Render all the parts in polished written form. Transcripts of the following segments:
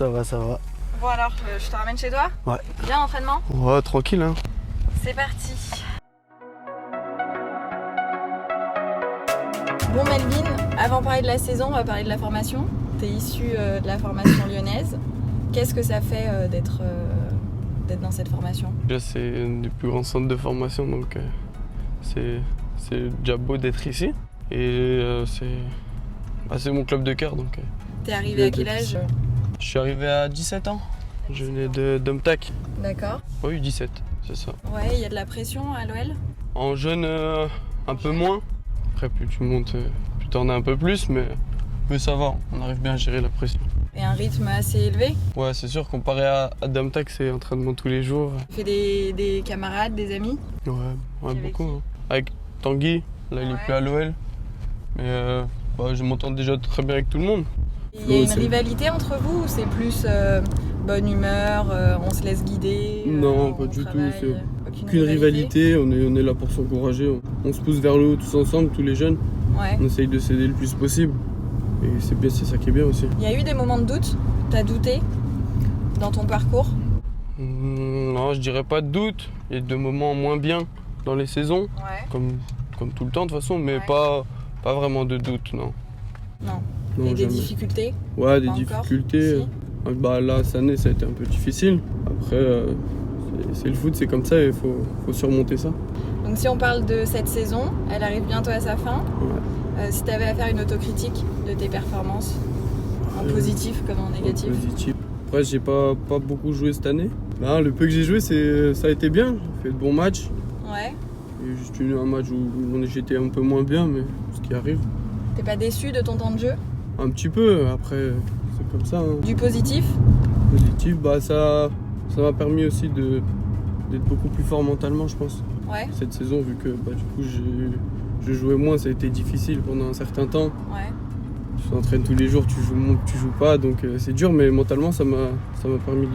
Ça va, ça va. Bon alors, je te ramène chez toi? Ouais. Bien l'entraînement? Ouais, tranquille, hein. C'est parti. Bon Melvin, avant de parler de la saison, on va parler de la formation. Tu es issu de la formation lyonnaise. Qu'est-ce que ça fait d'être dans cette formation? Déjà, c'est un des plus grands centres de formation, donc c'est déjà beau d'être ici. Et c'est mon club de cœur. Donc. T'es arrivé à quel âge? Je suis arrivé à 17 ans. Je venais de d'Omtac. D'accord. Oui, 17, c'est ça. Ouais, il y a de la pression à l'OL? En jeune, un peu moins. Après, plus tu montes, plus t'en as un peu plus, mais ça va, on arrive bien à gérer la pression. Et un rythme assez élevé? Ouais, c'est sûr, comparé à Domtac, c'est entraînement tous les jours. Tu fais des camarades, des amis? Ouais, beaucoup. Hein. Avec Tanguy, là il est plus à l'OL. Mais je m'entends déjà très bien avec tout le monde. Il y a une rivalité entre vous ou c'est plus bonne humeur, on se laisse guider? Non, pas du tout. C'est aucune rivalité, on est là pour s'encourager. On se pousse vers le haut tous ensemble, tous les jeunes. Ouais. On essaye de s'aider le plus possible. Et c'est ça qui est bien aussi. Il y a eu des moments de doute? T'as douté dans ton parcours? Non, je dirais pas de doute. Il y a des moments moins bien dans les saisons, comme tout le temps de toute façon, mais pas vraiment de doute, non. Non. Non, et des difficultés? Ouais, des difficultés. Si. Là, cette année, ça a été un peu difficile. Après, c'est le foot, c'est comme ça, il faut surmonter ça. Donc si on parle de cette saison, elle arrive bientôt à sa fin. Ouais. Si tu avais à faire une autocritique de tes performances, en positif comme en négatif? En positif. Après, j'ai pas beaucoup joué cette année. Le peu que j'ai joué, ça a été bien. J'ai fait de bons matchs. Ouais. Il y a juste eu un match où j'étais un peu moins bien, mais ce qui arrive. T'es pas déçu de ton temps de jeu? Un petit peu, après, c'est comme ça. Hein. Du positif? Positif, ça m'a permis aussi d'être beaucoup plus fort mentalement, je pense. Ouais. Cette saison, vu que du coup, je jouais moins, ça a été difficile pendant un certain temps. Ouais. Tu t'entraînes tous les jours, tu joues pas, donc c'est dur, mais mentalement, ça m'a permis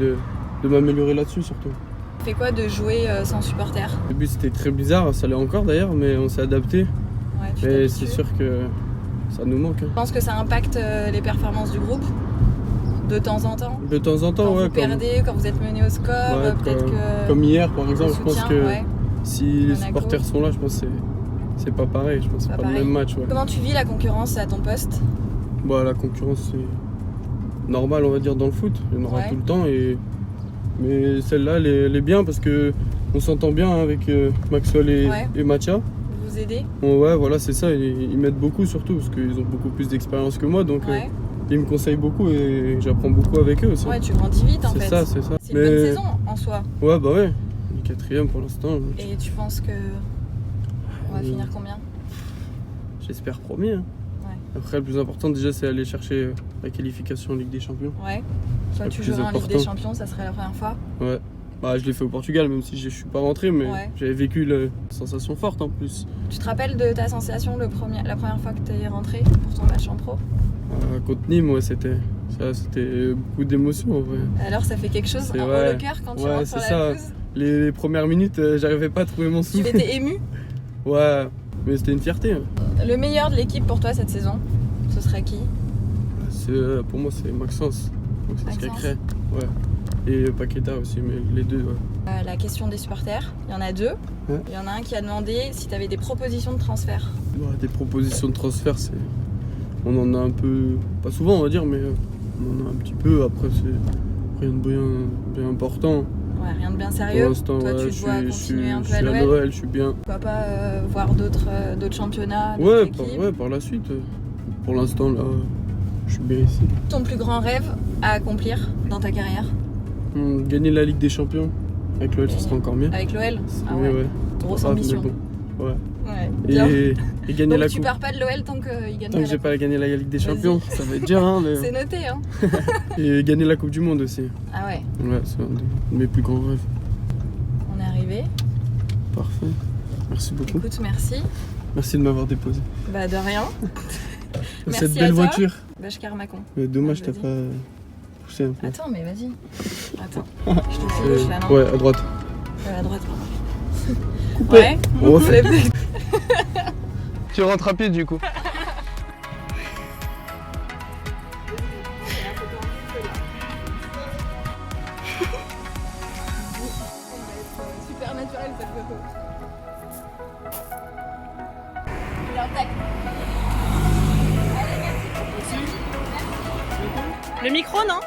de m'améliorer là-dessus surtout. Ça fait quoi de jouer sans supporters? Au début, c'était très bizarre, ça l'est encore d'ailleurs, mais on s'est adapté. Ouais, mais c'est sûr que ça nous manque. Hein. Je pense que ça impacte les performances du groupe de temps en temps. De temps en temps, quand ouais. Vous perdez, quand vous êtes mené au score, peut-être que. Comme hier, par exemple, je pense que ouais. si les supporters sont là, je pense que c'est pas pareil. Je pense que c'est pas le même match. Ouais. Comment tu vis la concurrence à ton poste? La concurrence, c'est normal, on va dire, dans le foot. Il y en aura tout le temps. Mais celle-là, elle est bien parce qu'on s'entend bien avec Maxwell et Mathia. Vous aidez? Ouais, voilà, c'est ça. Ils m'aident beaucoup, surtout parce qu'ils ont beaucoup plus d'expérience que moi. Donc, ils me conseillent beaucoup et j'apprends beaucoup avec eux aussi. Ouais, tu grandis vite en fait. C'est ça. C'est une bonne saison en soi. Ouais, ouais. 4e pour l'instant. Et tu penses que on va finir combien? J'espère premier. Hein. Ouais. Après, le plus important déjà, c'est aller chercher la qualification en Ligue des Champions. Ouais. Toi, tu jouerais en Ligue des Champions, ça serait la première fois? Ouais. Je l'ai fait au Portugal, même si je suis pas rentré, mais j'avais vécu la sensation forte en plus. Tu te rappelles de ta sensation la première fois que tu es rentré pour ton match en pro? Contre Nîmes, c'était beaucoup d'émotions en vrai. Alors ça fait quelque chose en haut le cœur quand tu rentres sur la pelouse? Les premières minutes, j'arrivais pas à trouver mon souffle. Tu étais ému? Ouais, mais c'était une fierté. Hein. Le meilleur de l'équipe pour toi cette saison, ce serait qui? Pour moi, c'est Maxence. Maxence Cacré. Ouais. Et Paqueta aussi, mais les deux, ouais. La question des supporters, il y en a deux. Ouais. Il y en a un qui a demandé si tu avais des propositions de transfert. Des propositions de transfert, on en a un peu, pas souvent on va dire, mais on en a un petit peu. Après, c'est rien de bien important. Ouais, rien de bien sérieux. Pour l'instant, toi, tu dois continuer un peu à l'OL. Je suis bien. Pourquoi pas voir d'autres championnats, par la suite. Pour l'instant, là, je suis bien ici. Ton plus grand rêve à accomplir dans ta carrière? Gagner la Ligue des Champions. Avec l'OL, ça sera encore mieux. Avec l'OL? Ah ouais. Grosse ambition. Bon. Ouais. Bien. Et gagner donc la tu coupe. pars pas de l'OL tant qu'il gagne Tant que j'ai pas gagné la Ligue des Champions, ça va être dur. Hein, mais... C'est noté. Hein. Et gagner la Coupe du Monde aussi. Ah ouais? Ouais, c'est un de mes plus grands rêves. On est arrivé. Parfait. Merci beaucoup. Écoute, merci. Merci de m'avoir déposé. De rien. Merci cette belle voiture. Bachkar Macon. Mais dommage, t'as pas poussé un peu. Attends, mais vas-y. Attends. Je te file là, non? Ouais, à droite. À droite, pardon. Coupé. Ouais. Tu rentres à pied du coup. Le micro, non?